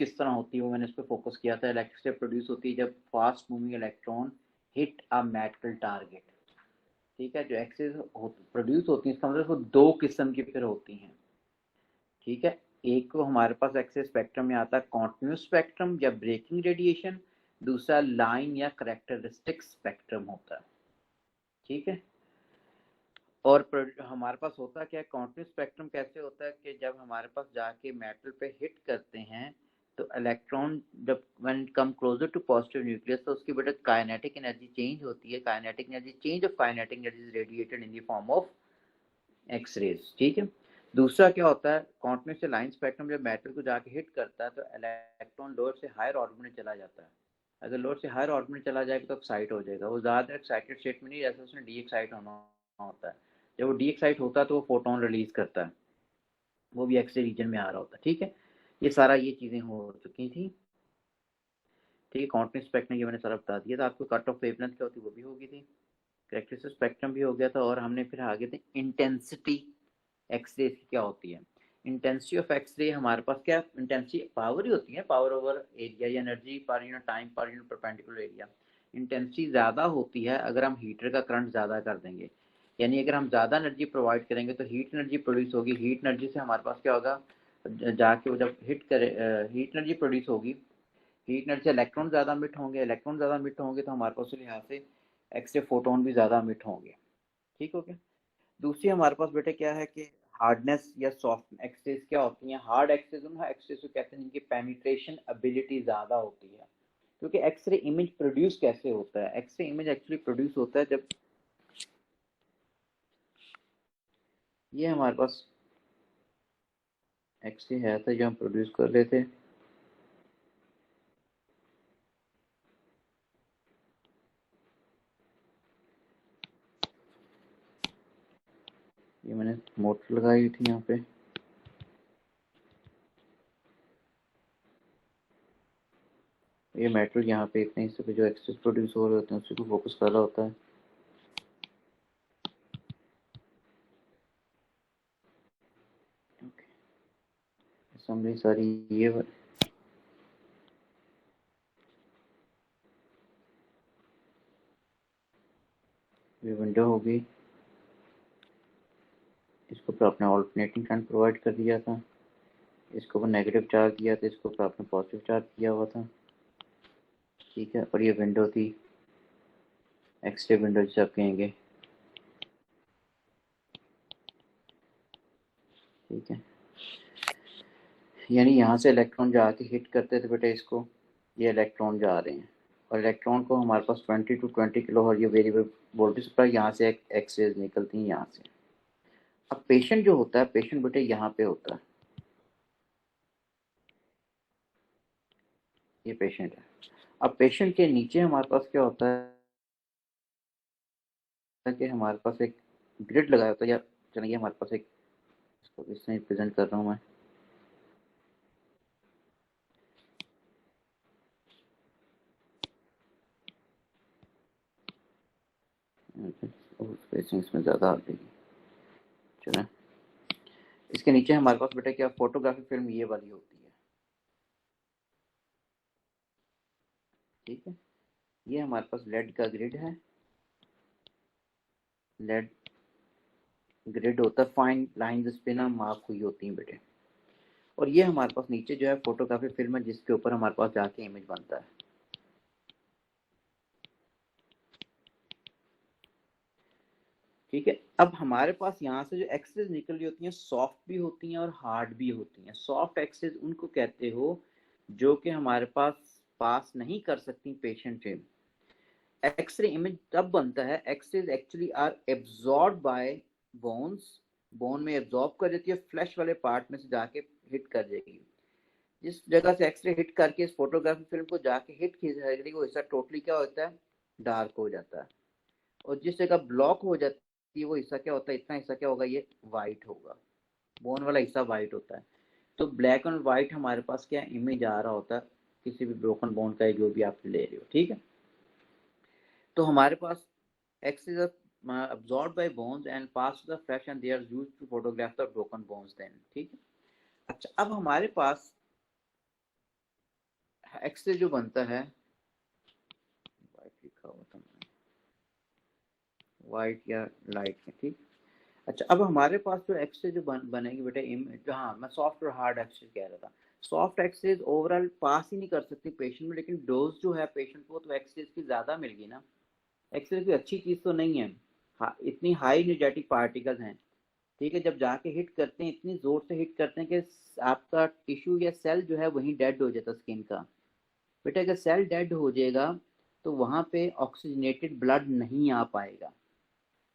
किस तरह होती है वो मैंने इस पर फोकस किया था। इलेक्ट्रिसिटी प्रोड्यूस होती है जब fast moving electron hit a metal target. ठीक है, जो एक्सेस प्रोड्यूस होती है इसका मतलब वो दो किस्म की फिर होती हैं। ठीक है, एक तो हमारे पास एक्सेस स्पेक्ट्रम में आता है कॉन्टिन्यूस स्पेक्ट्रम या ब्रेकिंग रेडिएशन, दूसरा लाइन या करेक्टरिस्टिक स्पेक्ट्रम होता है। ठीक है, और हमारे पास होता क्या है, कॉन्टिन्यूस स्पेक्ट्रम कैसे होता है कि जब हमारे पास जाके मेटल पे हिट करते हैं तो इलेक्ट्रॉन जब when come closer to positive nucleus तो उसकी बेटा काइनेटिक एनर्जी चेंज होती है। Kinetic energy change of kinetic energy is radiated in the form of X rays. ठीक है, दूसरा क्या होता है, कॉन्टिन्यूस से लाइन स्पेक्ट्रम जब मेटल को जाके हिट करता है तो इलेक्ट्रॉन लोअर से हायर ऑर्बिट में चला जाता है। अगर लोअर से हायर ऑर्बिट में चला जाएगा तो एक्साइट हो जाएगा। वो ज़्यादा एक्साइटेड स्टेट में नहीं, जैसे उसने डी एक्साइट होना होता है। जब वो डी एक्साइट होता है तो वो फोटोन रिलीज करता है, वो भी एक्स रे रीजन में आ रहा होता है। ठीक है, ये सारा ये चीज़ें हो चुकी थी। ठीक है, कॉन्टिन्यूस स्पेक्ट्रम ये मैंने सारा बता दिया था आपको। कट ऑफ वेवलेंथ क्या होती है वो भी होगी थी। करेक्टरिस्टिक स्पेक्ट्रम भी हो गया था। और हमने फिर आगे थे इंटेंसिटी एक्सरे की क्या होती है। इंटेंसिटी ऑफ एक्सरे हमारे पास क्या, इंटेंसिटी पावर ही होती है, पावर ओवर एरिया या energy per unit time per unit perpendicular area. Intensity ज़्यादा होती है अगर हम हीटर का करंट ज़्यादा कर देंगे, यानी अगर हम ज़्यादा एनर्जी प्रोवाइड करेंगे तो हीट एनर्जी प्रोड्यूस होगी। हीट एनर्जी से हमारे पास क्या होगा, जाके वो जब हिट करे हीट एनर्जी प्रोड्यूस होगी। हीट एनर्जी से इलेक्ट्रॉन ज़्यादा मिट होंगे, इलेक्ट्रॉन ज़्यादा मिट होंगे तो हमारे पास यहाँ से एक्सरे फोटोन भी ज़्यादा मिट होंगे। ठीक हो गया। दूसरी हमारे पास बेटे क्या है कि हार्डनेस या सॉफ्ट एक्सेस क्या होती है। हार्ड एक्सेस उन एक्सेस को कहते हैं जिनकी पेनिट्रेशन एबिलिटी ज़्यादा होती है। क्योंकि एक्सरे इमेज प्रोड्यूस कैसे होता है, एक्सरे इमेज एक्चुअली प्रोड्यूस होता है जब ये हमारे पास एक्सरे है था जो हम प्रोड्यूस कर रहे थे। ये मैंने मोटर लगाई थी यहाँ पे। ये मेटल यहाँ पे इतने हिस्से पे जो एक्सेस प्रोड्यूस हो रहे होते हैं उसी को फोकस कर रहा होता है। असेंबली सारी ये विंडो होगी। इसको ऊपर आपने ऑल्टरनेटिंग करंट प्रोवाइड कर दिया था, इसको ऊपर नेगेटिव चार्ज दिया था, इसको ऊपर आपने पॉजिटिव चार्ज किया हुआ था। ठीक है, और ये विंडो थी एक्सरे विंडो जिसे आप कहेंगे। ठीक है, यानी यहाँ से इलेक्ट्रॉन जाके हिट करते थे बेटा इसको, ये इलेक्ट्रॉन जा रहे हैं और इलेक्ट्रॉन को हमारे पास 20 to 20 किलो और ये वेरिएबल वोल्टेज सप्लाई यहाँ से एक्सरेज निकलती हैं यहाँ से। अब पेशेंट जो होता है, पेशेंट बेटे यहाँ पे होता है, ये पेशेंट है। अब पेशेंट के नीचे हमारे पास क्या होता है कि हमारे पास एक ग्रिड लगाया होता है, या चलिए हमारे पास एक, इसको इसमें प्रेजेंट कर रहा हूँ मैं। स्पेसिंग इसमें ज़्यादा आ गई। चलो, इसके नीचे हमारे पास बेटा क्या, फोटोग्राफी फिल्म ये वाली होती है। ठीक है, ये हमारे पास लेड का ग्रिड है। लेड ग्रिड होता है, फाइन लाइन इस पे ना मार्क हुई होती है बेटे। और ये हमारे पास नीचे जो है फोटोग्राफी फिल्म है जिसके ऊपर हमारे पास जाके इमेज बनता है। ठीक है, अब हमारे पास यहाँ से जो एक्सेस निकल रही होती हैं सॉफ्ट भी होती हैं और हार्ड भी होती हैं। सॉफ्ट एक्सेस उनको कहते हो जो कि हमारे पास नहीं कर सकती पेशेंट से। एक्सरे इमेज तब बनता है, X rays actually are absorb by bones, bone में एब्जॉर्ब कर देती है, फ्लैश वाले पार्ट में से जाके हिट कर जाएगी। जिस जगह से एक्सरे हिट करके इस फोटोग्राफी फिल्म को जाके हिट की जाएगी वो हिस्सा टोटली क्या होता है, डार्क हो जाता है। और जिस जगह ब्लॉक हो जाती है वो हिस्सा क्या होता है, इतना हिस्सा क्या होगा, ये वाइट होगा। बोन वाला हिस्सा वाइट होता है। तो ब्लैक एंड वाइट हमारे पास क्या इमेज आ रहा होता है किसी भी ब्रोकन बोन का, जो भी आप ले रहे हो। ठीक है, तो हमारे पास X is absorbed by bones and pass to the flesh and they are used to photograph the broken bones then। ठीक है, अच्छा अब हमारे पास एक्सरे जो बनता है, वाइट लिखा हुआ था मैंने, वाइट या लाइट में, ठीक। अच्छा, अब हमारे पास जो एक्सरे जो बनेगी बेटा जो, हाँ मैं सॉफ्ट और हार्ड एक्सरे कह रहा था। सॉफ्ट एक्सरे ओवरऑल पास ही नहीं कर सकती पेशेंट में, लेकिन डोज जो है पेशेंट को तो एक्सरे की ज़्यादा मिल गई ना। एक्सरे की अच्छी चीज़ तो नहीं है, हाँ इतनी हाई एनर्जेटिक पार्टिकल्स हैं, ठीक है, जब जाके हिट करते हैं इतनी जोर से हिट करते हैं कि आपका टिश्यू या सेल जो है वहीं डेड हो जाता है स्किन का। बेटा अगर सेल डेड हो जाएगा तो वहां पे ऑक्सीजनेटेड ब्लड नहीं आ पाएगा।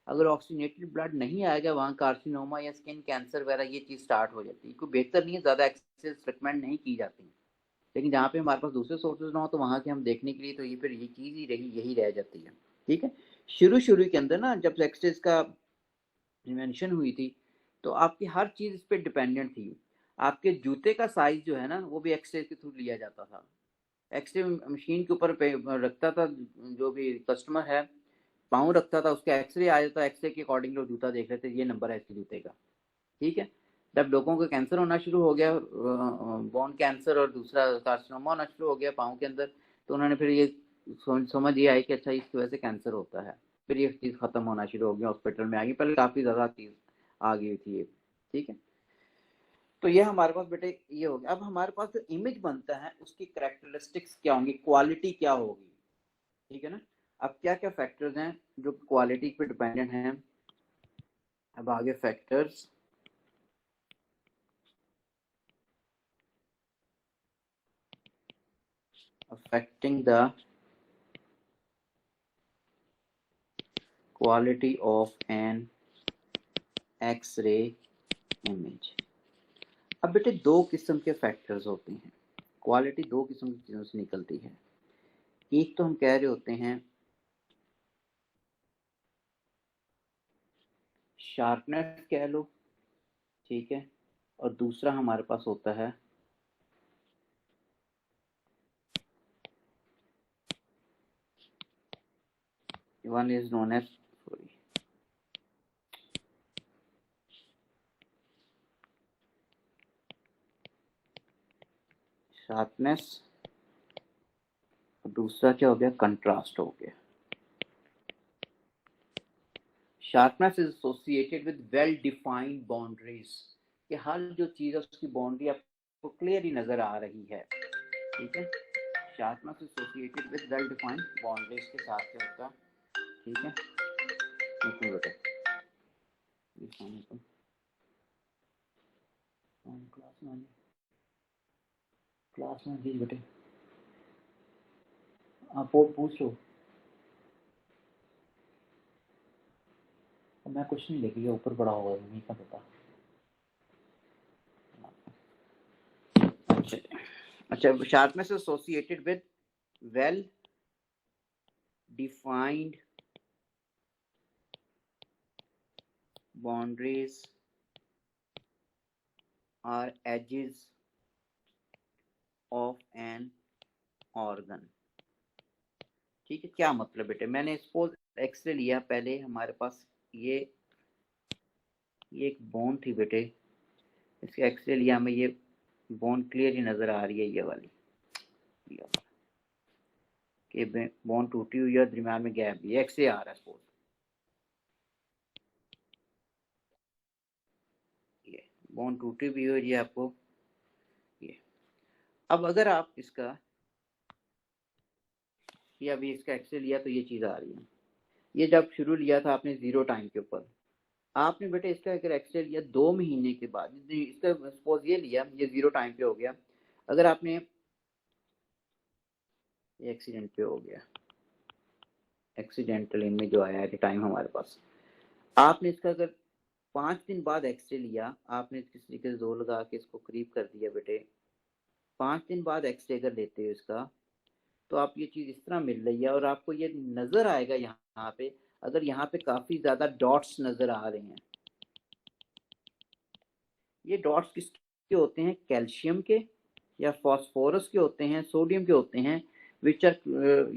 अगर ऑक्सीजनेटेड ब्लड नहीं आएगा वहाँ कार्सिनोमा या स्किन कैंसर वगैरह ये चीज़ स्टार्ट हो जाती है। कोई बेहतर नहीं है, ज़्यादा एक्सरसाइज रिकमेंड नहीं की जाती, लेकिन जहाँ पे हमारे पास दूसरे सोर्सेज ना हो तो वहाँ के हम देखने के लिए तो ये फिर ये चीज़ ही रही यही रह जाती है, ठीक है। शुरू शुरू के अंदर ना जब एक्सरसाइज का इन्वेंशन हुई थी तो आपकी हर चीज़ इस पर डिपेंडेंट थी। आपके जूते का साइज जो है ना वो भी एक्सरे के थ्रू लिया जाता था। एक्सरे मशीन के ऊपर रखता था, जो भी कस्टमर है पाँव रखता था, उसका एक्सरे आ जाता, एक्सरे के अकॉर्डिंग लोग जूता देख लेते ये नंबर है इसके जूते का, ठीक है। जब लोगों का कैंसर होना शुरू हो गया, बोन कैंसर और दूसरा कार्सिनोमा होना शुरू हो गया पाँव के अंदर, तो उन्होंने फिर ये समझ ये आई कि अच्छा इसकी वजह से कैंसर होता है। फिर ये चीज़ खत्म होना शुरू हो गया, हॉस्पिटल में आ गई, पहले काफ़ी ज़्यादा चीज़ आ गई थी ये, ठीक है। तो ये हमारे पास बेटे ये हो गया। अब हमारे पास जो इमेज बनता है उसकी करेक्टरिस्टिक्स क्या होंगी, क्वालिटी क्या होगी, ठीक है ना। अब क्या क्या फैक्टर्स हैं जो क्वालिटी पे डिपेंडेंट हैं। अब आगे factors affecting the quality of an X ray image. अब बेटे दो किस्म के फैक्टर्स होते हैं, क्वालिटी दो किस्म की चीज़ों से निकलती है। एक तो हम कह रहे होते हैं शार्पनेस कह लो, ठीक है, और दूसरा हमारे पास होता है one is known as sharpness, और दूसरा क्या हो गया, कंट्रास्ट हो गया। Sharpness is associated with well defined boundaries, कि हर जो चीज़ है उसकी बाउंड्री आपको क्लियरली नजर आ रही है, ठीक है। Sharpness associated with well defined boundaries के साथ क्या होता है, ठीक है। देखो बेटा क्लास में जी बेटे आप वो पूछ लो, मैं कुछ नहीं लिख लिया, ऊपर पड़ा होगा नहीं का पता। अच्छा अच्छा, sharpness associated with well defined boundaries और एजेस ऑफ एन ऑर्गन, ठीक है। क्या मतलब बेटे, मैंने सपोज एक्सरे लिया, पहले हमारे पास ये एक बोन थी बेटे, इसके एक्सरे लिया हमें, ये बोन क्लियर ही नजर आ रही है ये वाली, ये कि बोन टूटी हुई है, दरम्यान में गैप, ये एक्सरे आ रहा है सपोज, ये बोन टूटी हुई है ये आपको, ये। अब अगर आप इसका, ये अभी इसका एक्सरे लिया तो ये चीज आ रही है। ये जब शुरू लिया था आपने 0 टाइम के ऊपर, आपने बेटे इसका अगर एक्सरे लिया 2 महीने के बाद, इसका सपोज ये लिया ये 0 टाइम पे हो गया, अगर आपने ये एक्सीडेंट पे हो गया, एक्सीडेंटल इमेज जो आया है टाइम हमारे पास, आपने इसका अगर 5 दिन बाद एक्सरे लिया, आपने किस तरीके से जोर लगा के इसको करीब कर दिया बेटे, 5 दिन बाद एक्सरे अगर लेते हो इसका, तो आप ये चीज इस तरह मिल रही है और आपको ये नजर आएगा यहाँ पे, अगर यहाँ पे काफी ज्यादा डॉट्स नजर आ रहे हैं, ये डॉट्स किसके होते हैं, कैल्शियम के या फास्फोरस के होते हैं, सोडियम के होते हैं, which are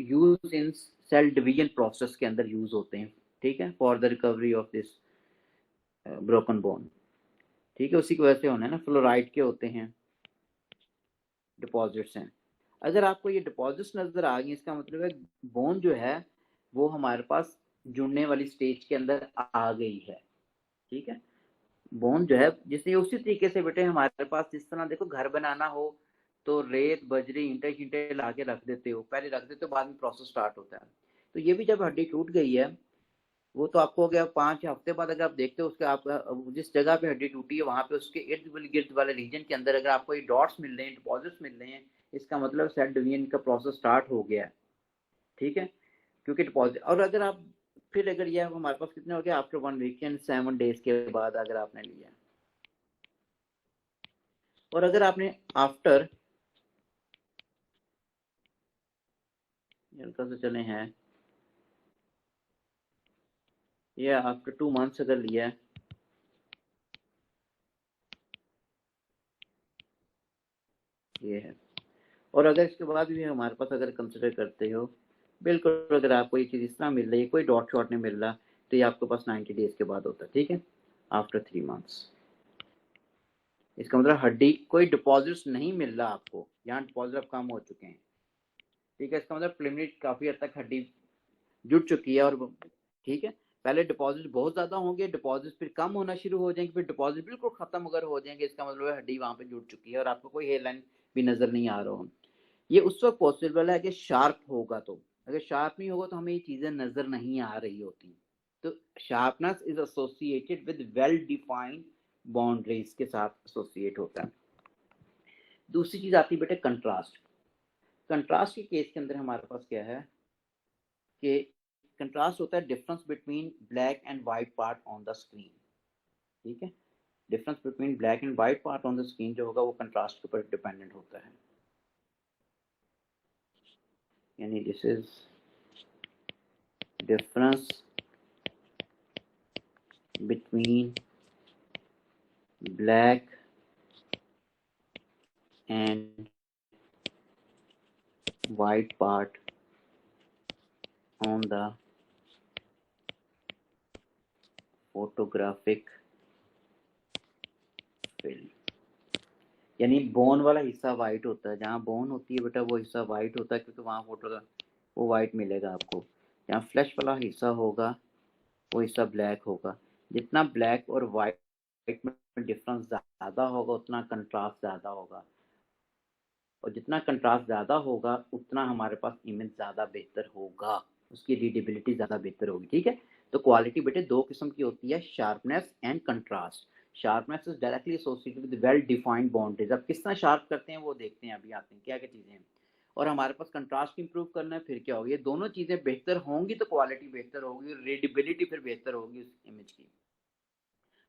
use in cell division process के अंदर यूज होते हैं, ठीक है, for the recovery of this broken bone, ठीक है। उसी की वजह से होना है ना, फ्लोराइड के होते हैं डिपॉजिट्स हैं। अगर आपको ये डिपॉजिट्स नजर आ गई, इसका मतलब है बोन जो है वो हमारे पास जुड़ने वाली स्टेज के अंदर आ गई है। ठीक है, बोन जो है जिससे उसी तरीके से बेटे हमारे पास जिस तरह देखो घर बनाना हो तो रेत बजरी ईंटे शींटे ला के रख देते हो, पहले रख देते हो, बाद में प्रोसेस स्टार्ट होता है। तो ये भी जब हड्डी टूट गई है, वो तो आपको हो गया 5 हफ्ते बाद, अगर आप देखते हो उसके आप जिस जगह पे हड्डी टूटी है वहां पे उसके इर्द गिर्द वाले रीजन के अंदर अगर आपको ये डॉट्स मिल रहे हैं, डिपॉजिट्स मिल रहे हैं, इसका मतलब सेल डिवीजन का प्रोसेस स्टार्ट हो गया है। ठीक है, क्योंकि डिपॉजिट, और अगर आप फिर अगर ये हमारे पास कितने हो गए आफ्टर 1 वीक एंड 7 डेज के बाद अगर आपने लिया, और अगर आपने आफ्टर हल्का से चले हैं ये आफ्टर 2 मंथ्स अगर लिया है, ये है। और अगर इसके बाद भी हमारे पास अगर कंसिडर करते हो, बिल्कुल अगर आपको ये चीज़ इस तरह मिल रही है, कोई डॉट शॉट नहीं मिल रहा, तो ये आपके पास 90 डेज के बाद होता है। ठीक है, आफ्टर 3 मंथ्स, इसका मतलब हड्डी कोई डिपॉजिट्स नहीं मिल रहा आपको, यहाँ डिपॉजिट अब कम हो चुके हैं। ठीक है, इसका मतलब प्रिलिमिनरी काफ़ी हद तक हड्डी जुड़ चुकी है। और ठीक है, पहले डिपॉजिट बहुत ज़्यादा होंगे, डिपॉजिट फिर कम होना शुरू हो जाएंगे, फिर डिपॉजिट बिल्कुल ख़त्म अगर हो जाएंगे, इसका मतलब है हड्डी वहाँ पे जुड़ चुकी है और आपको कोई हेयर लाइन भी नज़र नहीं आ रहा हो। ये उस वक्त पॉसिबल है कि शार्प होगा, तो अगर शार्प नहीं होगा तो हमें ये चीज़ें नज़र नहीं आ रही होती। तो sharpness is associated with well defined boundaries के साथ एसोसिएट होता है। दूसरी चीज़ आती है बेटे कंट्रास्ट। कंट्रास्ट के केस के अंदर हमारे पास क्या है कि कंट्रास्ट होता है difference between black and white part on the screen. ठीक है, difference between black and white part on the screen जो होगा वो कंट्रास्ट के ऊपर डिपेंडेंट होता है। यानी this is difference between black and white part on the photographic film। यानी बोन वाला हिस्सा वाइट होता है, जहाँ बोन होती है बेटा वो हिस्सा वाइट होता है, क्योंकि वहाँ फोटो वो वाइट मिलेगा आपको। जहाँ फ्लैश वाला हिस्सा होगा वो हिस्सा ब्लैक होगा। जितना ब्लैक और वाइट में डिफरेंस ज़्यादा होगा उतना कंट्रास्ट ज़्यादा होगा, और जितना कंट्रास्ट ज़्यादा होगा उतना हमारे पास इमेज ज़्यादा बेहतर होगा, उसकी रीडेबिलिटी ज़्यादा बेहतर होगी। ठीक है, तो क्वालिटी बेटे दो किस्म की होती है, sharpness and contrast. Sharpness is directly associated with well defined boundaries. अब किस तरह शार्प करते हैं वो देखते हैं, अभी आते हैं क्या क्या चीज़ें हैं। और हमारे पास कंट्रास्ट इंप्रूव करना है, फिर क्या होगी, ये दोनों चीज़ें बेहतर होंगी तो क्वालिटी बेहतर होगी, रीडेबिलिटी फिर बेहतर होगी उस इमेज की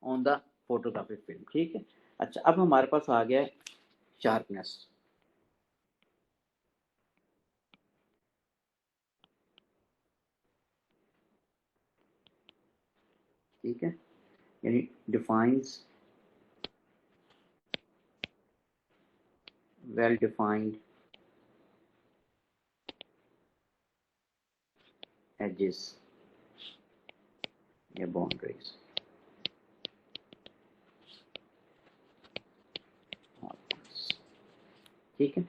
ऑन द फोटोग्राफिक फिल्म। ठीक है, अच्छा अब हमारे पास आ गया शार्पनेस। ठीक है, यानी defines well defined edges या boundaries। ठीक है,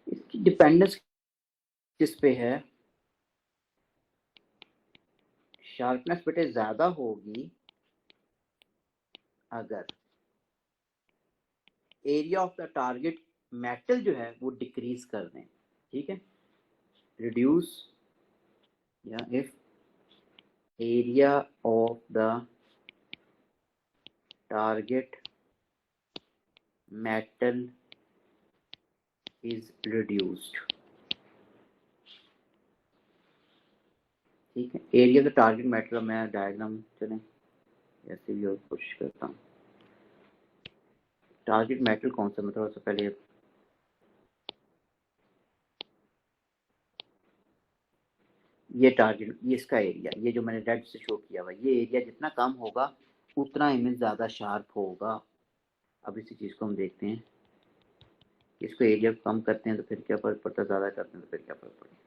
इसकी डिपेंडेंस किस पे है, शार्पनेस बेटे ज्यादा होगी अगर area of the target metal जो है वो डिक्रीज कर दें। ठीक है, रिड्यूस या if area of the target metal is reduced. ठीक है, area of the target metal, मैं डायग्राम चलें ऐसे भी और कोशिश करता हूँ। टारगेट मेटल कौन सा, मतलब सबसे पहले ये टारगेट, ये इसका एरिया, ये जो मैंने रेड से शो किया हुआ, ये एरिया जितना कम होगा उतना इमेज ज़्यादा शार्प होगा। अब इसी चीज़ को हम देखते हैं, इसको एरिया को कम करते हैं तो फिर क्या फ़र्क पड़ता है, ज़्यादा करते हैं तो फिर क्या फ़र्क पड़ता है।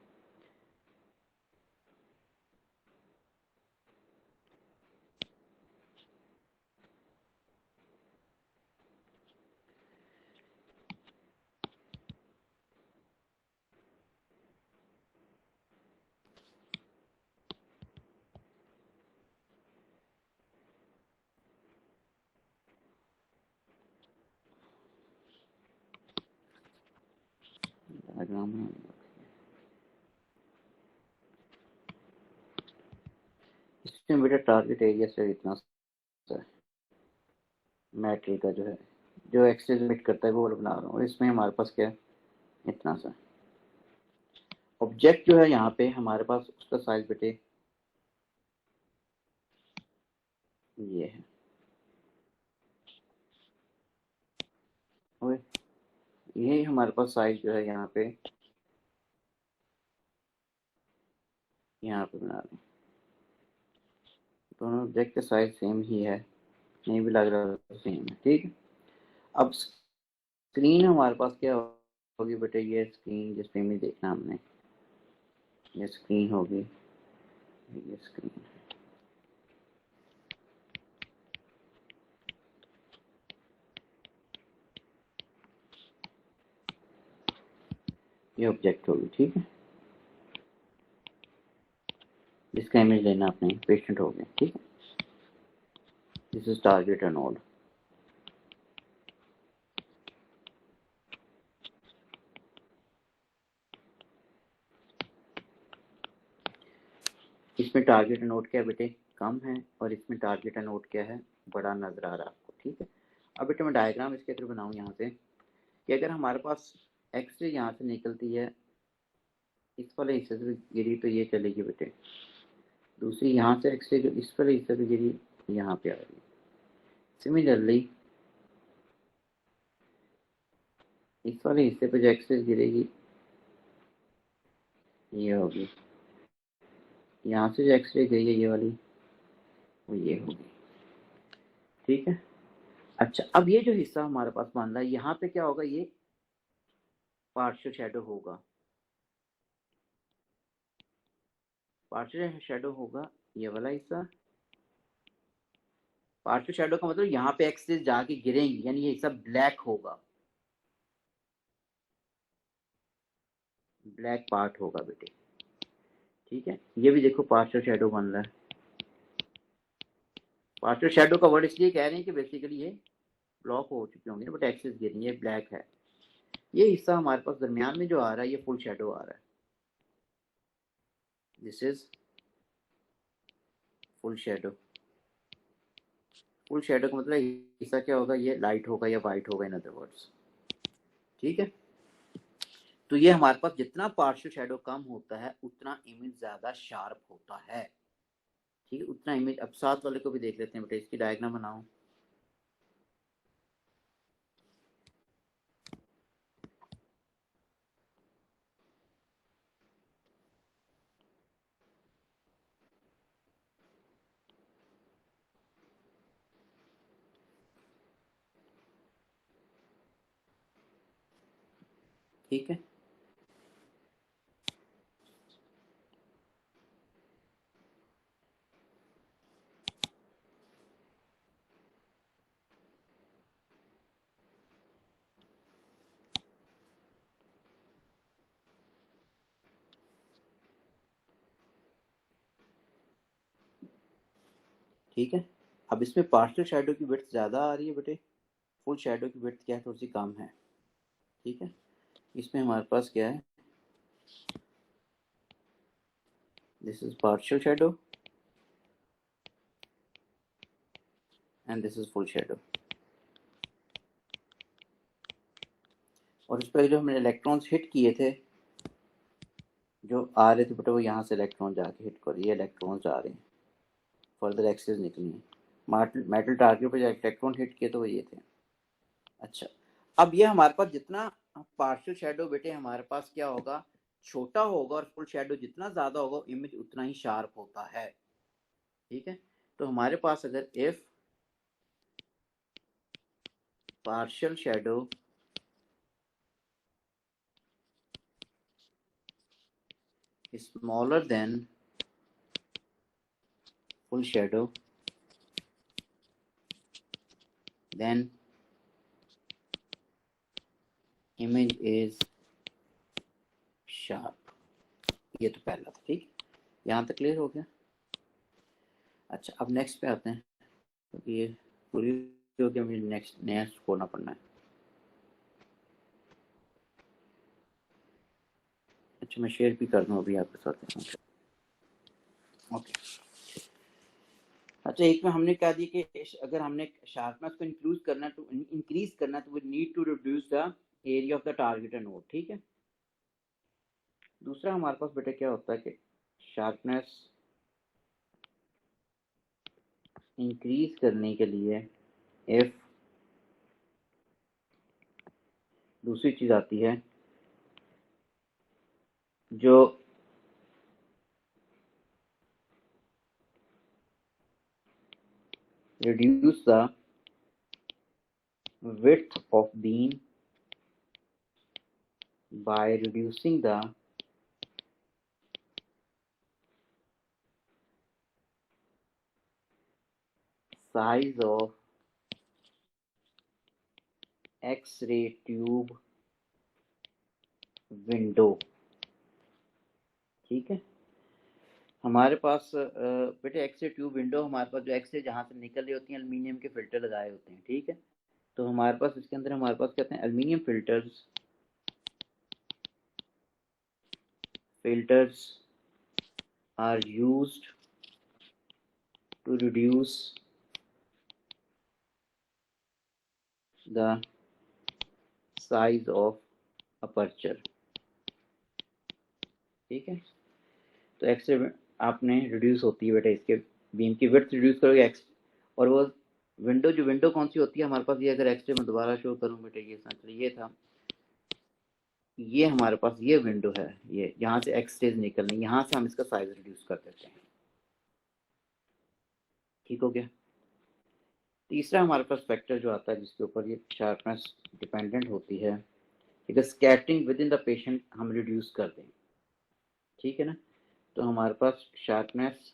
डायग्राम है, इसमें बेटा टारगेट एरिया से इतना सा मैटर का जो है, जो एक्सेस मीट करता है वो वाला बना रहा हूँ, और इसमें हमारे पास क्या है, इतना सा ऑब्जेक्ट जो है यहाँ पे हमारे पास, उसका साइज बेटे ये है, और ये हमारे पास साइज जो है यहाँ पे बना रहे हैं। दोनों ऑब्जेक्ट का साइज सेम ही है, नहीं भी लग रहा सेम है, ठीक है। अब स्क्रीन हमारे पास क्या होगी बेटे, ये स्क्रीन जिस पे इमेज देखना हमने, ये स्क्रीन होगी, ये स्क्रीन, ये ऑब्जेक्ट होगी, ठीक है, जिसका इमेज लेना आपने, पेशेंट हो गया, ठीक है। This is target node. इसमें टारगेट नोड क्या है बेटे, कम है, और इसमें टारगेट नोड क्या है, बड़ा नजर आ रहा है आपको, ठीक है। अब बेटे मैं डायग्राम इसके थ्रू बनाऊं यहाँ से, कि अगर हमारे पास एक्स रे यहाँ से निकलती है, इस वाले हिस्से से गिरी तो ये चलेगी बेटे, दूसरी यहाँ से एक्स रे जो इस वाले हिस्से से गिरी यहाँ पे आ रही, सिमिलरली इस वाले हिस्से पे जो एक्स रे गिरेगी ये होगी, यहाँ से जो एक्स रे गई है ये वाली, वो ये होगी, ठीक है। अच्छा, अब ये जो हिस्सा हमारे पास बन रहा है, यहाँ पे क्या होगा, ये पार्शियल शैडो होगा, पार्शियल शैडो होगा ये वाला हिस्सा। पार्शियल शैडो का मतलब यहाँ पे एक्सेस जाके गिरेंगी, यानी ये हिस्सा ब्लैक होगा, ब्लैक पार्ट होगा बेटे, ठीक है। ये भी देखो पार्शियल शैडो बन रहा है, पार्शियल शैडो का वर्ड इसलिए कह रहे हैं कि बेसिकली ये ब्लॉक हो चुके होंगे, बट एक्सेस गिरेंगे, ये ब्लैक है। ये हिस्सा हमारे पास दरमियान में जो आ रहा है, ये फुल शैडो आ रहा है, this is full shadow. Full shadow का मतलब हिस्सा क्या होगा, ये लाइट होगा या वाइट होगा, इन अदर वर्ड्स, ठीक है। तो ये हमारे पास जितना पार्शियल शैडो कम होता है उतना इमेज ज्यादा शार्प होता है, ठीक है, उतना इमेज। अब साथ वाले को भी देख लेते हैं बेटा, इसकी डायग्राम बनाओ। ठीक है, ठीक है। अब इसमें पार्शियल शैडो की विड्थ ज्यादा आ रही है बेटे, फुल शैडो की विड्थ क्या है, थोड़ी सी कम है, ठीक है। इसमें हमारे पास क्या है, this is partial shadow and this is full shadow. और इस पर जो हमने इलेक्ट्रॉन्स हिट किए थे, जो आ रहे थे बेटा, वो यहाँ से इलेक्ट्रॉन जाके हिट कर, ये इलेक्ट्रॉन्स आ रहे हैं, फर्दर एक्सेस निकली है, मेटल टारगेट पर जो इलेक्ट्रॉन हिट किए तो वो ये थे। अच्छा, अब ये हमारे पास जितना पार्शियल शैडो बेटे हमारे पास क्या होगा, छोटा होगा, और फुल शैडो जितना ज्यादा होगा इमेज उतना ही शार्प होता है, ठीक है। तो हमारे पास अगर if partial shadow smaller than full shadow, then image is sharp। ये तो पहला था, ठीक, यहाँ तक क्लियर हो गया। अच्छा, अब नेक्स्ट पे आते हैं, क्योंकि ये पूरी हो गया, मुझे नेक्स्ट खोलना पड़ना है। अच्छा, मैं शेयर भी कर दूँ अभी आपके साथ। ओके। अच्छा, एक में हमने क्या दिया कि अगर हमने शार्पनेस को इंक्रीज करना है तो we need to reduce the area of the target node. ठीक है। दूसरा हमारे पास बेटा क्या होता है कि शार्पनेस इंक्रीज करने के लिए इफ दूसरी चीज आती है जो reduce the width of beam by reducing the size of X-ray tube window। ठीक है। हमारे पास बेटे एक्सरे ट्यूब विंडो, हमारे पास जो एक्सरे जहाँ से निकल रही होती हैं एल्यूमिनियम के फिल्टर लगाए होते हैं। ठीक है। तो हमारे पास इसके अंदर हमारे पास कहते हैं aluminium filters are used to reduce the size of aperture. ठीक है। तो एक्सरे आपने रिड्यूस होती है बेटा, इसके बीम की विड्थ रिड्यूस करोगे एक्स, और वो विंडो कौन सी होती है हमारे पास, ये अगर एक्सरे में दोबारा शो करूँ बेटा, ये था, ये हमारे पास ये विंडो है, ये यहाँ से एक्सरेज निकलने, यहाँ से हम इसका साइज रिड्यूस कर देते हैं। ठीक हो गया। तीसरा हमारे पास फैक्टर जो आता है जिसके ऊपर ये शार्पनेस डिपेंडेंट होती है, अगर scattering with in the patient हम रिड्यूस कर दें। ठीक है ना। तो हमारे पास शार्पनेस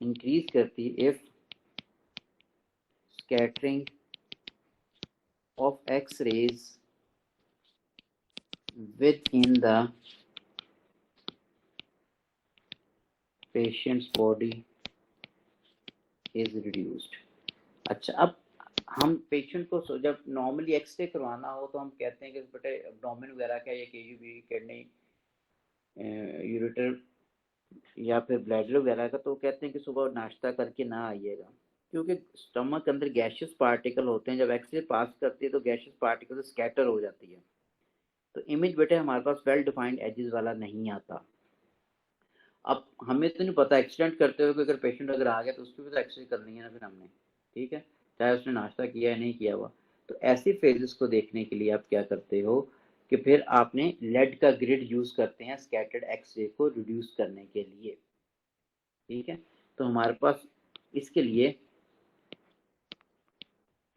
इंक्रीज करती है if scattering of X-rays within the patient's body is reduced। अच्छा, अब हम पेशेंट को जब नॉर्मली एक्सरे करवाना हो तो हम कहते हैं कि बेटे एब्डोमेन वगैरह का या केयूबी किडनी यूरेटर या फिर ब्लैडर वगैरह का, तो कहते हैं कि सुबह नाश्ता करके ना आइएगा, क्योंकि स्टमक के अंदर गैशियस पार्टिकल होते हैं, जब एक्सरे पास करती है तो गैशियस पार्टिकल स्कैटर हो जाती है, तो इमेज बेटे हमारे पास वेल डिफाइंड एजेस वाला नहीं आता। अब हमें तो नहीं पता एक्सीडेंट करते हुए अगर पेशेंट अगर आ गया तो उसकी भी तो एक्सरे करनी है ना फिर हमने। ठीक है। चाहे उसने नाश्ता किया या नहीं किया हुआ। तो ऐसी फेजेस को देखने के लिए आप क्या करते हो कि फिर आपने लेड का ग्रिड यूज करते हैं स्कैटर्ड एक्सरे को रिड्यूस करने के लिए। ठीक है। तो हमारे पास इसके लिए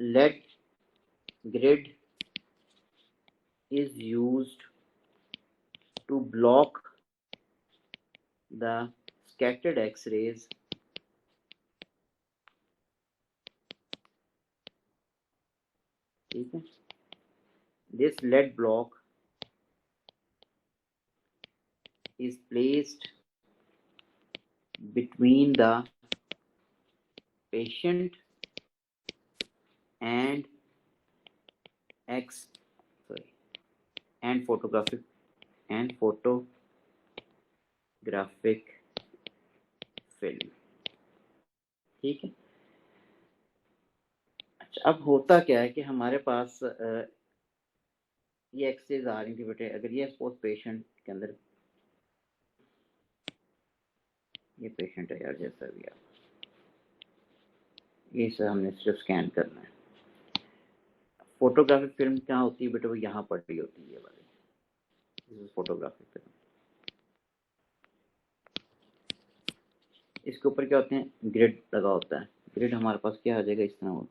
lead grid is used to block the scattered X-rays ठीक है। This lead block is placed between the patient and photographic film। ठीक है। अच्छा, अब होता क्या है कि हमारे पास ये एक्सरेज आ रही थी बेटे, अगर ये सपोज पेशेंट के अंदर, ये पेशेंट है यार जैसा भी आप, ये सब हमने सिर्फ स्कैन करना है। फोटोग्राफिक फिल्म कहाँ होती है बेटे, वो यहाँ पर भी होती है, ये वाली फोटोग्राफिक फिल्म। इसके ऊपर क्या होते हैं, ग्रिड लगा होता है। ग्रिड हमारे पास क्या आ जाएगा, इस तरह हो,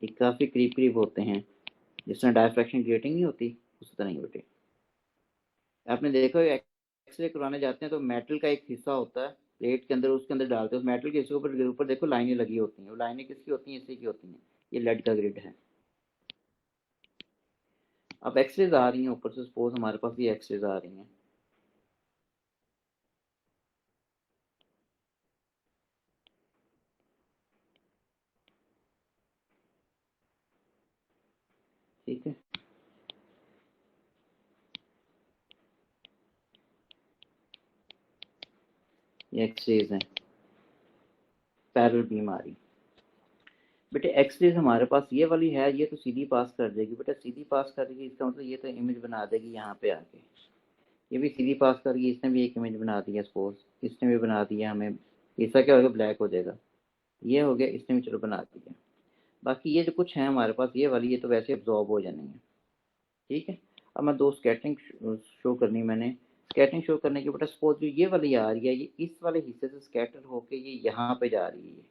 ये काफी करीब करीब होते हैं, जिस तरह डायफ्रैक्शन ग्रेटिंग नहीं होती उस तरह ही बेटे। आपने देखा एक्सरे करवाने जाते हैं तो मेटल का एक हिस्सा होता है प्लेट के अंदर, उसके अंदर डालते हैं, उस मेटल के हिस्से ऊपर देखो लाइनें लगी होती हैं, वो लाइनें किसकी होती हैं, इसी की होती हैं। ये लेड का ग्रिड है। अब एक्सरेज आ रही हैं ऊपर से, सपोज हमारे पास ये एक्सरेज आ रही हैं, ठीक है, ये एक्सरेज है, पैरेलल बीम आ रही। बेटे एक्सरेज हमारे पास ये वाली है, ये तो सीधी पास कर देगी बेटा, सीधी पास कर देगी, इसका मतलब ये तो इमेज बना देगी यहाँ पे आके। ये भी सीधी पास करेगी, इसने भी एक इमेज बना दी है सपोज, इसने भी बना दिया हमें, इसका क्या होगा, ब्लैक हो जाएगा। ये हो गया, इसने भी चलो बना दिया। बाकी ये जो कुछ है हमारे पास ये वाली, ये तो वैसे एब्जॉर्ब हो जानी है। ठीक है, अब मैं दो स्कैटरिंग शो करनी मैंने। स्कैटरिंग शो करने के बेटा सपोज जो ये वाली आ रही है, ये इस वाले हिस्से से स्कैटर होके ये यहाँ पे जा रही है,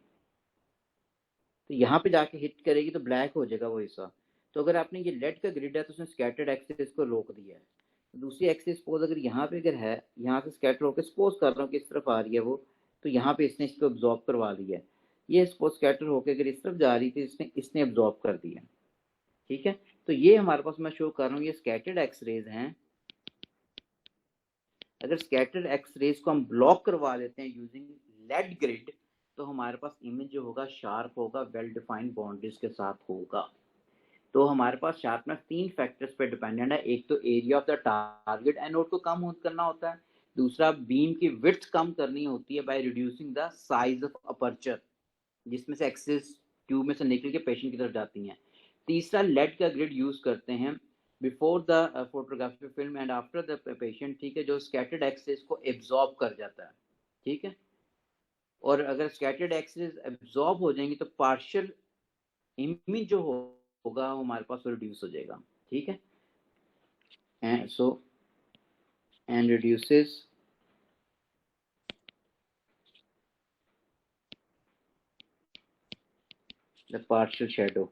तो यहाँ पे जाके हिट करेगी तो ब्लैक हो जाएगा वो हिस्सा। तो अगर आपने ये लेड का ग्रिड है तो उसने स्कैटर्ड एक्सिस को रोक दिया है। दूसरी एक्सिस सपोज अगर यहाँ पे अगर है, यहाँ से स्कैटर होकर सपोज कर रहा हूँ कि इस तरफ आ रही है वो, तो यहाँ पे इसने इसको एब्जॉर्ब करवा लिया है। ये सपोज स्कैटर होकर अगर इस तरफ जा रही थी, इसने इसने एब्जॉर्ब कर दिया। ठीक है, तो ये हमारे पास मैं शो कर रहा हूँ, ये स्कैटर्ड एक्सरेज हैं। अगर स्कैटर्ड एक्सरेज को हम ब्लॉक करवा लेते हैं यूजिंग लेड ग्रिड, तो हमारे पास इमेज जो होगा शार्प होगा, वेल डिफाइंड बाउंड्रीज के साथ होगा। तो हमारे पास शार्पनेस 3 फैक्टर्स पे डिपेंडेंट है। एक तो area of the target anode को कम करना होता है, दूसरा बीम की विड्थ कम करनी होती है by reducing the size of aperture, जिसमें से एक्सिस ट्यूब में से निकल के पेशेंट की तरफ जाती हैं। तीसरा लेड का ग्रिड यूज करते हैं before the photography film and after the patient, ठीक है, जो स्कैटर्ड एक्सिस को एब्जॉर्ब कर जाता है। ठीक है, और अगर स्कैटर्ड एक्सिस एब्जॉर्ब हो जाएंगी तो पार्शियल इमेज जो होगा वो हमारे पास रिड्यूस हो जाएगा। ठीक है, and so and reduces the partial shadow,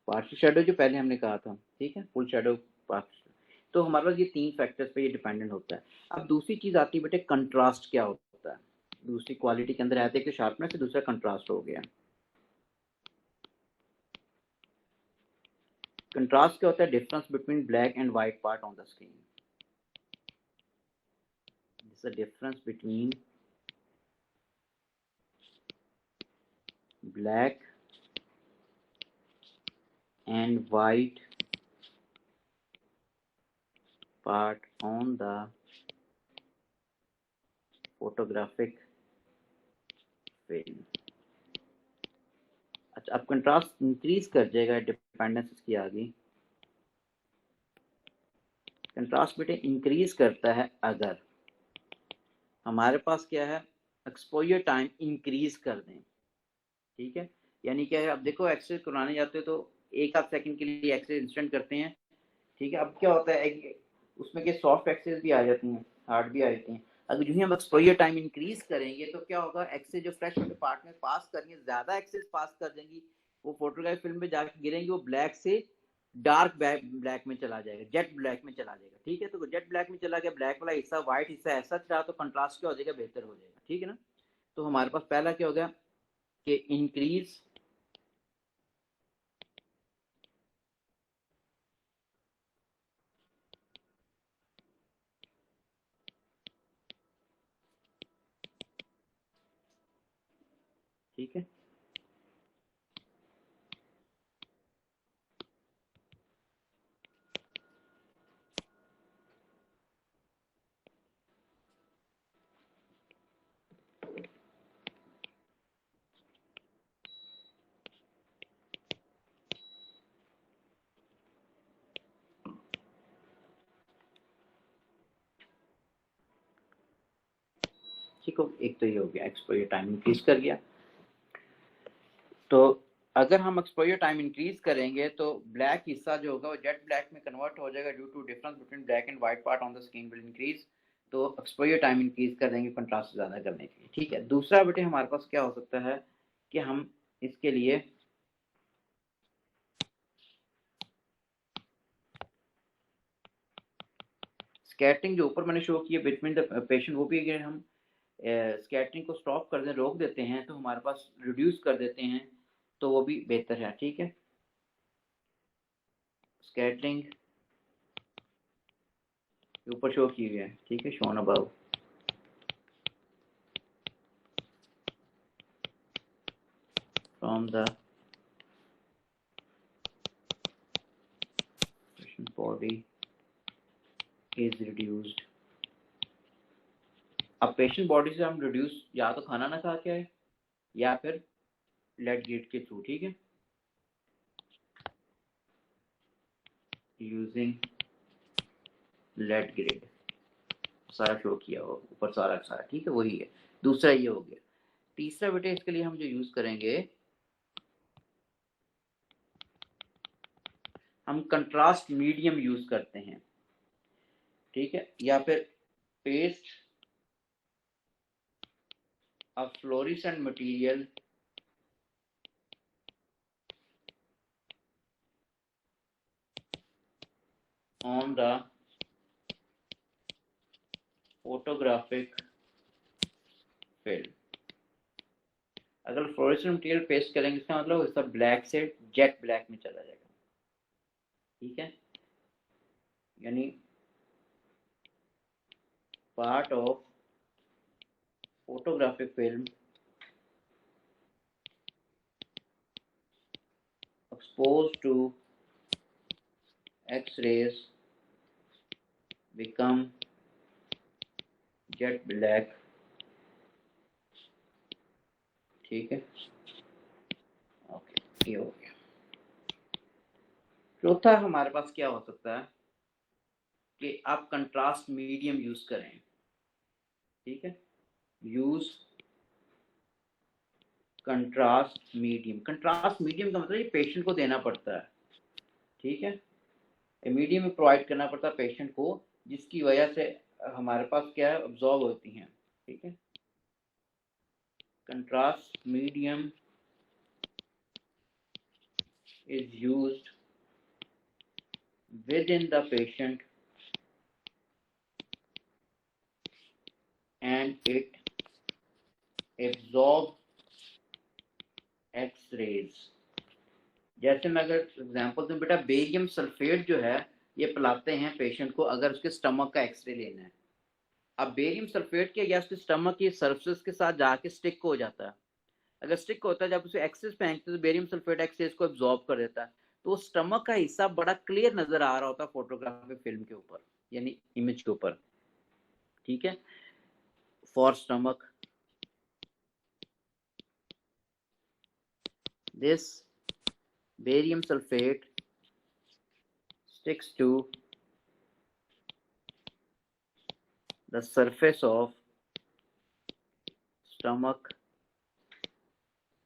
partial shadow जो पहले हमने कहा था। ठीक है, फुल शेडो, पार्शियल। तो हमारे पास ये 3 फैक्टर्स पे ये डिपेंडेंट होता है। अब दूसरी चीज आती है बेटे, कंट्रास्ट क्या होता है। दूसरी क्वालिटी के अंदर आते हैं कि शार्पनेस से, दूसरा कंट्रास्ट हो गया। कंट्रास्ट क्या होता है, difference between black and white part on the screen. This is the difference between black and white part on the photographic film। अच्छा, अब कंट्रास्ट इंक्रीज कर जाएगा, डिपेंडेंस इसकी आ गई। कंट्रास्ट बेटे इंक्रीज करता है अगर हमारे पास क्या है, एक्सपोजर टाइम इंक्रीज कर दें। ठीक है, यानी क्या है, अब देखो एक्सरे कराने जाते हो तो 1 आध सेकंड के लिए एक्सरे इंस्टेंट करते हैं। ठीक है, अब क्या होता है, उसमें के सॉफ्ट एक्सेस भी आ जाती हैं, हार्ड भी आ जाती हैं। अगर जो ही हम एक्सपोजर टाइम इंक्रीज करेंगे तो क्या होगा, एक्सेस जो फ्रेश वाले पार्ट में पास करेंगे, ज्यादा एक्सेस पास कर देंगी, वो फोटोग्राफी फिल्म में जाके गिरेंगे, वो ब्लैक से डार्क ब्लैक में चला जाएगा, जेट ब्लैक में चला जाएगा। ठीक है, तो जेट ब्लैक में चला गया, ब्लैक वाला हिस्सा व्हाइट हिस्सा ऐसा रहा, तो कंट्रास्ट क्या हो जाएगा, बेहतर हो जाएगा। ठीक है ना, तो हमारे पास पहला क्या हो गया कि इंक्रीज ठीक है, ठीक हो, एक तो ये हो गया, एक्सपोजर टाइम इंक्रीज कर गया। तो अगर हम एक्सपोजर टाइम इंक्रीज करेंगे तो ब्लैक हिस्सा जो होगा वो जेट ब्लैक में कन्वर्ट हो जाएगा, due to difference between black and white part on the screen will increase. तो एक्सपोजर टाइम इंक्रीज कर देंगे कंट्रास्ट ज्यादा करने के लिए। ठीक है, दूसरा बेटे हमारे पास क्या हो सकता है कि हम इसके लिए स्कैटरिंग जो ऊपर मैंने शो किया बिटवीन द पेशेंट, वो भी अगर हम स्कैटरिंग को स्टॉप कर दें, रोक देते हैं, तो हमारे पास रिड्यूस कर देते हैं, तो वो भी बेहतर है। ठीक है, स्कैटरिंग ऊपर शो की हुई है। ठीक है, shown above. From the body is reduced. अब पेशेंट बॉडी से हम रिड्यूस या तो खाना ना खा के आए या फिर लेट गेट के थ्रू, ठीक है, यूजिंग लेट ग्रिड, सारा शो किया हो ऊपर सारा सारा, ठीक है, वही है। दूसरा ये हो गया। तीसरा बेटे इसके लिए हम जो यूज करेंगे, हम कंट्रास्ट मीडियम यूज करते हैं, ठीक है, या फिर paste a fluorescent material on the photographic film. अगर फ्लोरेसेंट मटेरियल पेस्ट करेंगे इसका मतलब इसका ब्लैक से जेट ब्लैक में चला जाएगा, ठीक है, यानी part of photographic film exposed to X-rays become jet black, ठीक है, ओके, ये हो गया। चौथा हमारे पास क्या हो सकता है कि आप कंट्रास्ट मीडियम यूज करें, ठीक है, use contrast medium. Contrast medium का मतलब ये पेशेंट को देना पड़ता है, ठीक है, मीडियम में प्रोवाइड करना पड़ता है पेशेंट को, जिसकी वजह से हमारे पास क्या है, ऑब्जॉर्व होती हैं, ठीक है। Contrast medium is used within the patient and it absorbs X-rays। जैसे मैं अगर एग्जांपल दूं बेटा, बेरियम सल्फेट जो है ये पिलाते हैं पेशेंट को अगर उसके स्टमक का एक्सरे लेना है। अब बेरियम सल्फेट क्या उसके स्टमक की सर्फेस के साथ जाके स्टिक हो जाता है। अगर स्टिक होता है, जब उसे एक्सेस फेंकते तो बेरियम सल्फेट एक्सेस को एब्जॉर्ब कर देता है, तो स्टमक का हिस्सा बड़ा क्लियर नजर आ रहा होता है फोटोग्राफी फिल्म के ऊपर, यानी इमेज के ऊपर, ठीक है। For stomach, this barium sulfate sticks to the surface of stomach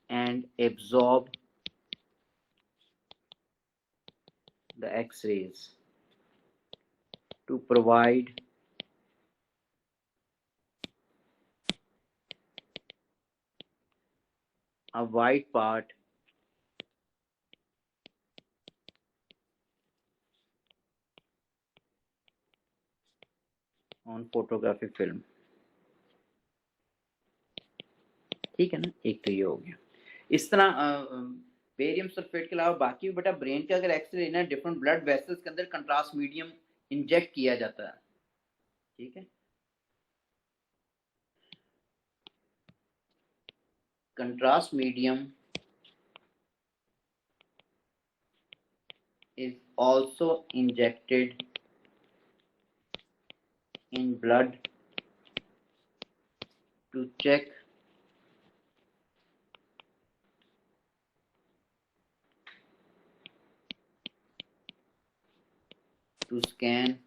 and absorb the X-rays to provide a white part on photographic film, ठीक है ना। एक तो ये हो गया। इस तरह बेरियम सल्फेट के अलावा बाकी भी बेटा ब्रेन के अगर एक्सरे लेना है, डिफरेंट ब्लड वेसल्स के अंदर कंट्रास्ट मीडियम इंजेक्ट किया जाता है, ठीक है। Contrast medium is also injected in blood to check to scan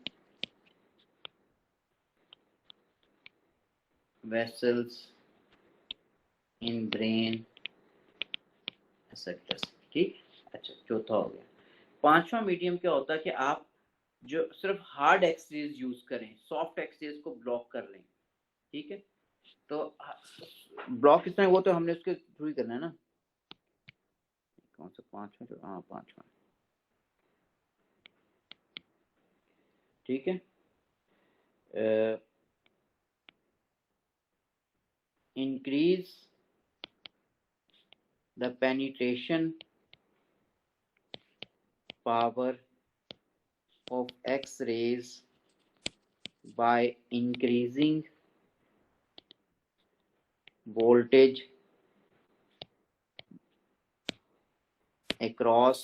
vessels in brain etc, ठीक। अच्छा, चौथा हो गया। पांचवा मीडियम क्या होता है कि आप जो सिर्फ हार्ड एक्सरेज यूज करें, सॉफ्ट एक्सरेज को ब्लॉक कर लें, ठीक है। तो ब्लॉक कितना है वो तो हमने उसके थ्रू ही करना है ना। कौन सा पांचवा, जो हाँ पांचवा, ठीक है। Increase the penetration power of X-rays by increasing voltage across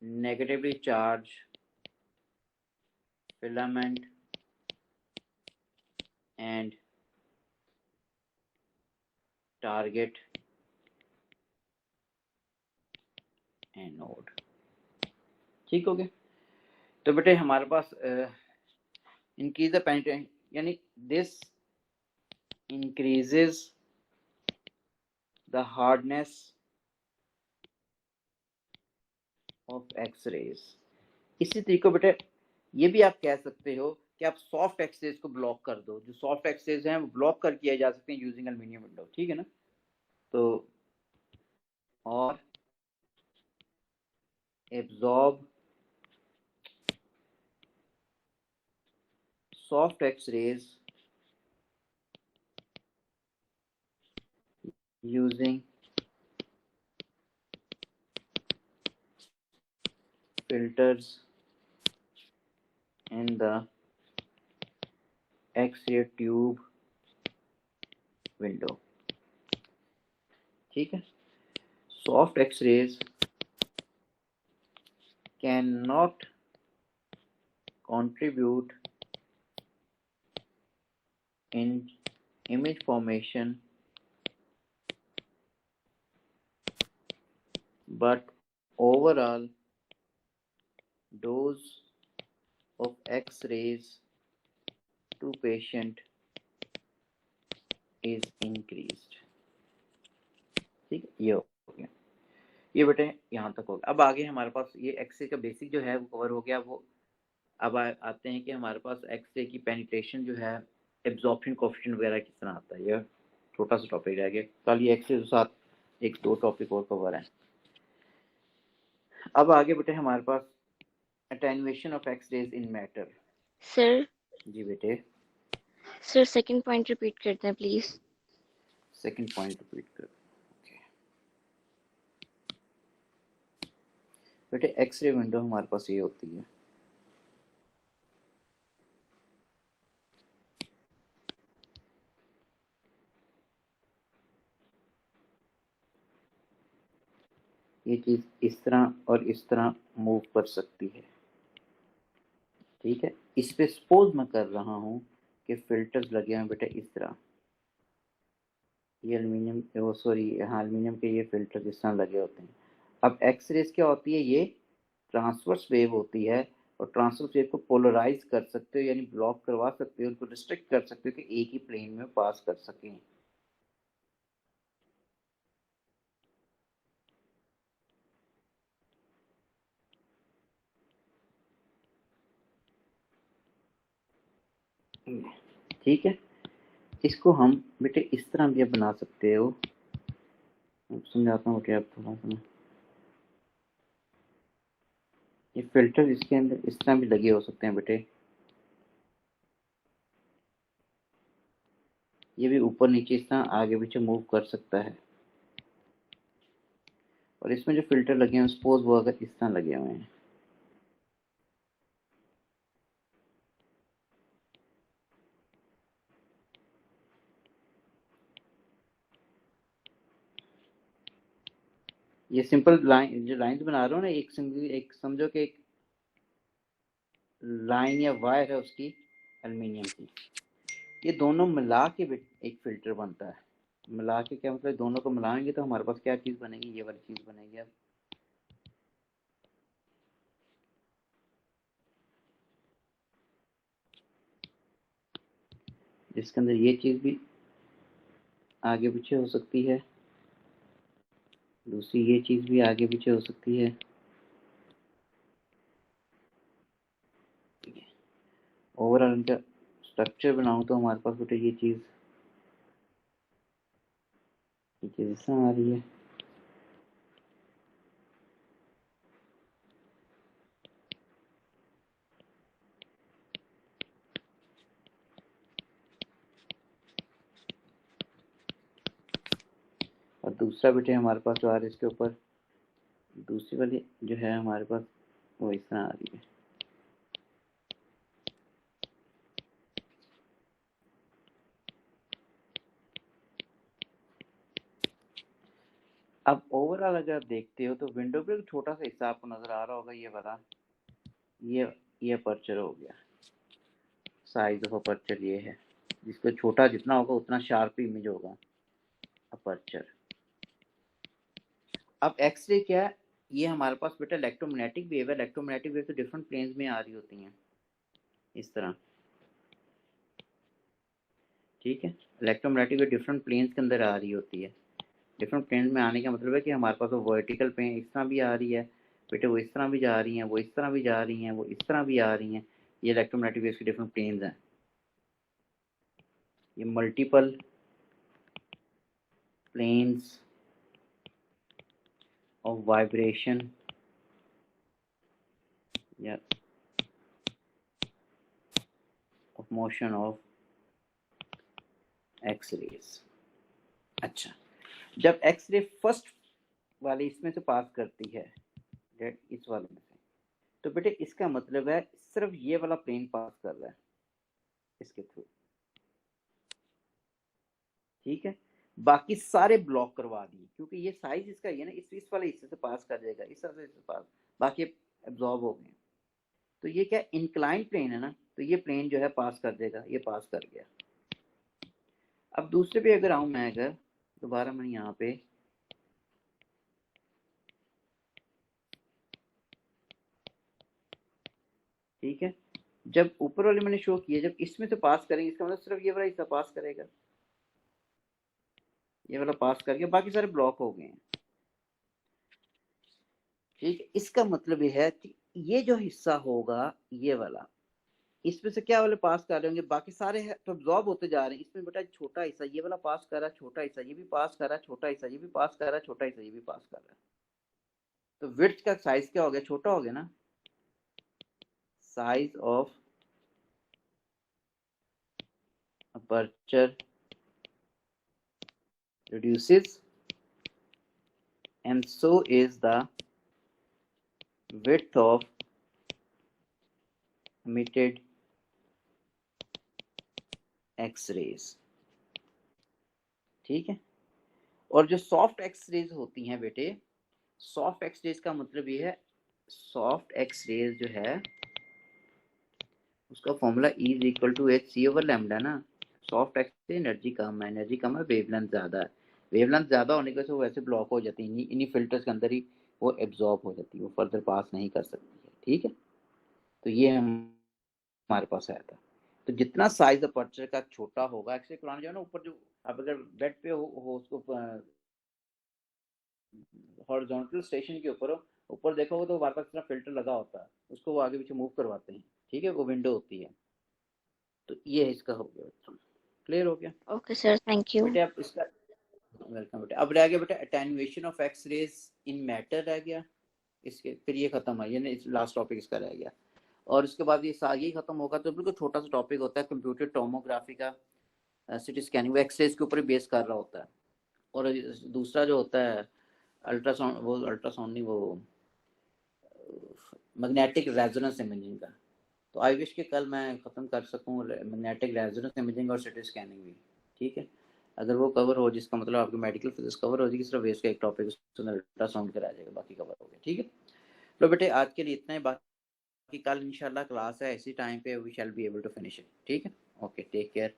negatively charged filament and target anode. ठीक हो गया। तो बेटे हमारे पास इंक्रीज द पेनिट्रेशन, यानी this increases the hardness of X rays. इसी तरीके बेटे ये भी आप कह सकते हो कि आप सॉफ्ट एक्सरेज को ब्लॉक कर दो। जो सॉफ्ट एक्सरेज हैं वो ब्लॉक कर किए जा सकते हैं यूजिंग एल्यूमिनियम विंडो। ठीक है ना। तो और absorb soft X-rays using filters in the X-ray tube window। ठीक है। Soft X-rays cannot contribute in image formation, but overall dose of X-rays to patient is increased। ठीक है, ये हो गया। ये बेटे यहाँ तक हो गया। अब आगे हमारे पास ये एक्सरे का बेसिक जो है वो कवर हो गया। वो अब आते हैं कि हमारे पास एक्सरे की पेनिट्रेशन जो है एब्जॉर्प्शन कोएफिशिएंट वगैरह किस तरह आता है। ये छोटा सा टॉपिक रह गया। कल ये एक्सरे के साथ एक दो टॉपिक और कवर है। अब आगे बेटे हमारे पास attenuation of X rays in matter. Sir ji बेटे। सर सेकंड पॉइंट रिपीट करते हैं प्लीज। सेकंड पॉइंट रिपीट कर बेटे। एक्सरे विंडो हमारे पास ये होती है। ये चीज इस तरह और इस तरह मूव कर सकती है। ठीक है। इस पे सपोज मैं कर रहा हूँ कि फिल्टर्स लगे हैं बेटा इस तरह। ये एल्यूमिनियम, वो सॉरी, हाँ एल्यूमिनियम के ये फिल्टर इस तरह लगे होते हैं। अब एक्स रेज क्या होती है? ये ट्रांसवर्स वेव होती है और ट्रांसवर्स वेव को पोलराइज कर सकते हो, यानी ब्लॉक करवा सकते हो, उनको रिस्ट्रिक्ट कर सकते हो कि एक ही प्लेन में पास कर सकें। ठीक है। इसको हम बेटे इस तरह भी बना सकते हो। समझाता हूँ बेटे आप थोड़ा सा। ये फिल्टर इसके अंदर इस तरह भी लगे हो सकते हैं बेटे। ये भी ऊपर नीचे इस तरह आगे पीछे मूव कर सकता है। और इसमें जो फिल्टर लगे हैं सपोज वो अगर इस तरह लगे हुए हैं, ये सिंपल लाइन जो लाइंस बना रहा हूँ ना, एक समझो कि एक लाइन या वायर है उसकी एल्युमिनियम की। ये दोनों मिला के एक फिल्टर बनता है। मिला के क्या मतलब? दोनों को मिलाएंगे तो हमारे पास क्या चीज बनेगी? ये वाली चीज बनेगी। अब जिसके अंदर ये चीज भी आगे पीछे हो सकती है, दूसरी ये चीज भी आगे पीछे हो सकती है। ओवरऑल इनका स्ट्रक्चर बनाऊं तो हमारे पास बेटे ये चीज इस तरह आ रही है। और दूसरा बेटे हमारे पास जो आ रहा है इसके ऊपर दूसरी वाली जो है हमारे पास वो इस तरह आ रही है। अब ओवरऑल अगर आप देखते हो तो विंडो पे एक छोटा सा हिस्सा आपको नजर आ रहा होगा, ये वाला, ये अपर्चर हो गया, साइज ऑफ अपर्चर ये है, जिसको छोटा जितना होगा उतना शार्प इमेज होगा अपर्चर। अब एक्सरे क्या है, ये हमारे पास बेटा इलेक्ट्रोमैग्नेटिक वेव है। इलेक्ट्रोमैग्नेटिक वेव तो डिफरेंट प्लेन्स में आ रही होती हैं इस तरह, ठीक है। इलेक्ट्रोमैग्नेटिक वेव डिफरेंट प्लेन्स के अंदर आ रही होती है। डिफरेंट प्लेन में आने का मतलब है कि हमारे पास वो वर्टिकल प्लेन इस तरह भी आ रही है बेटे, वो इस तरह भी जा रही हैं, वो इस तरह भी जा रही हैं, वो इस तरह भी आ रही हैं। ये इलेक्ट्रोमैग्नेटिक वेव्स के डिफरेंट प्लेन्स हैं। ये मल्टीपल प्लेन्स ऑफ वाइब्रेशन या ऑफ मोशन ऑफ एक्सरेज। अच्छा, जब एक्सरे फर्स्ट वाले इसमें से पास करती है, इस वाले में से, तो बेटे इसका मतलब है सिर्फ ये वाला प्लेन पास कर रहा है इसके थ्रू, ठीक है। बाकी सारे ब्लॉक करवा दिए, क्योंकि ये साइज इसका ये ना इस वाले हिस्से से पास कर जाएगा, इस तरह से पास, बाकी एब्जॉर्ब हो गए। तो ये क्या इंक्लाइंड प्लेन है ना, तो ये प्लेन जो है पास कर देगा, ये पास कर गया। अब दूसरे पे अगर आऊं मैं, अगर दोबारा मैं यहाँ पे, ठीक है, जब ऊपर वाले मैंने शो किया, जब इसमें से पास करेंगे इसका मतलब सिर्फ ये वाला हिस्सा पास करेगा, ये वाला पास कर गया, बाकी सारे ब्लॉक हो गए हैं, ठीक है। इसका मतलब ये है कि ये जो हिस्सा होगा ये वाला, इसमें से क्या वाले पास कर रहे होंगे, बाकी सारे तो अब्जॉर्ब होते जा रहे हैं। इसमें बेटा छोटा हिस्सा ये वाला पास कर रहा है, छोटा हिस्सा ये भी पास कर रहा है, छोटा हिस्सा ये भी पास कर रहा है, छोटा हिस्सा ये भी पास कर रहा है। तो विड्थ का साइज क्या हो गया, छोटा हो गया ना, size of aperture reduces and so is the width of emitted x-rays, ठीक है। और जो सॉफ्ट एक्स-रेज होती हैं बेटे, सॉफ्ट एक्स-रेज का मतलब ये है, सॉफ्ट एक्स-रेज जो है उसका formula E is equal to H C over lambda ना। सॉफ्ट एक्स से एनर्जी कम है, एनर्जी कम है, वेवलेंथ ज्यादा है। वेवलेंथ ज्यादा होने की वजह से वो वैसे ब्लॉक हो जाती है, इन्हीं फिल्टर्स के अंदर ही वो एब्जॉर्ब हो जाती है, वो फर्दर पास नहीं कर सकती है, ठीक है। तो ये हमारे पास आया था। तो जितना साइज अपर्चर का छोटा होगा, एक्चुअली कुरान जो है ना, ऊपर जो आप अगर बेड पे हो उसको हॉरिजॉन्टल स्टेशन के ऊपर हो, ऊपर देखोगे तो हमारे पास इतना फिल्टर लगा होता है, उसको वो आगे पीछे मूव करवाते हैं, ठीक है, वो विंडो होती है। तो ये इसका हो गया बच्चों, क्लियर हो गया Okay, sir. Thank you. बेटे। आप इसका वेलकम बेटे। अब रह गया बेटा attenuation of X rays in matter रह गया इसके, फिर ये खत्म है, ये लास्ट टॉपिक इसका रह गया। और उसके बाद ये यही खत्म होगा। तो बिल्कुल छोटा सा टॉपिक होता है कंप्यूटर टोमोग्राफी का, सिटी स्कैनिंग, वो एक्सरेज के ऊपर बेस कर रहा होता है। और दूसरा जो होता है अल्ट्रासाउंड, वो अल्ट्रासाउंड नहीं, वो मैग्नेटिक रेजोनेंस इमेजिंग का। तो आई विश कि कल मैं ख़त्म कर सकूँ मैग्नेटिक रेजोनेंस इमेजिंग और सिटी स्कैनिंग भी, ठीक है। अगर वो कवर हो, जिसका मतलब आपकी मेडिकल फिजिक्स कवर हो जाएगी, सिर्फ वेस्ट का एक टॉपिक उसमें अल्ट्रासाउंड का रह जाएगा, बाकी कवर हो गया, ठीक है। तो बेटे आज के लिए इतना ही, बाकी कल इंशाल्लाह क्लास है इसी टाइम पे, we shall be able to finish it, ठीक है। Okay, take care.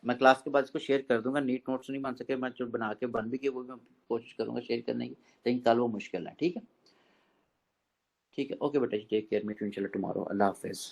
मैं क्लास के बाद इसको शेयर कर दूंगा, नीट नोट्स नहीं बन सके, मैं जो बना के बन भी किया वो भी मैं कोशिश करूंगा शेयर करने की, लेकिन कल वो मुश्किल है, ठीक है। ठीक है, ओके बेटा, टेक केयर, मीट यू इंशाल्लाह टुमारो, अल्लाह हाफिज़।